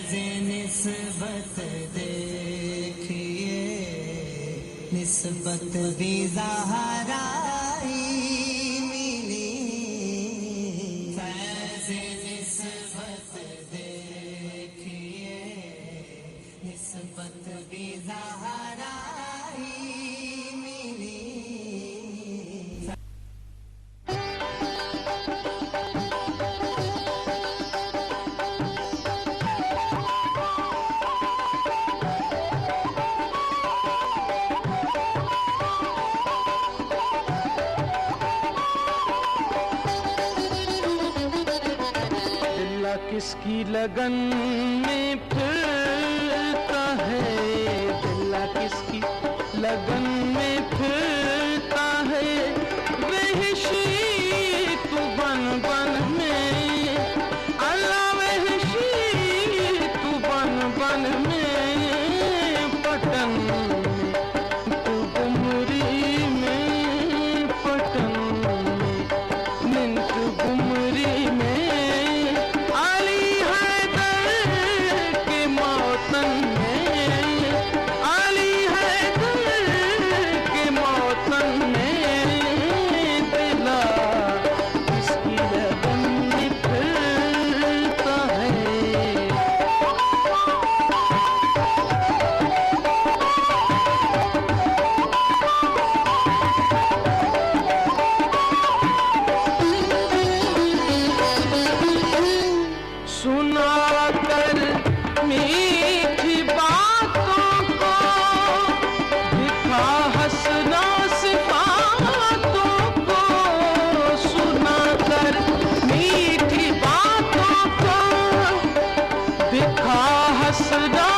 निस्बत देखिए, निस्बत भी ज़हराई मिली। फैज़ निस्बत देखिए, निस्बत भी ज़हराई मिली। किसकी लगन में फिरता है, दिल्ला किसकी लगन में फिरता है, वहशी तू बन बन में, अल्लाह वहशी तू बन बन में, पटन में तू गुमरी में, पटन में मिंट गुमरी में, मीठी बातों को दिखा हंसना सिफातों को, सुना कर मीठी बातों को दिखा हंसना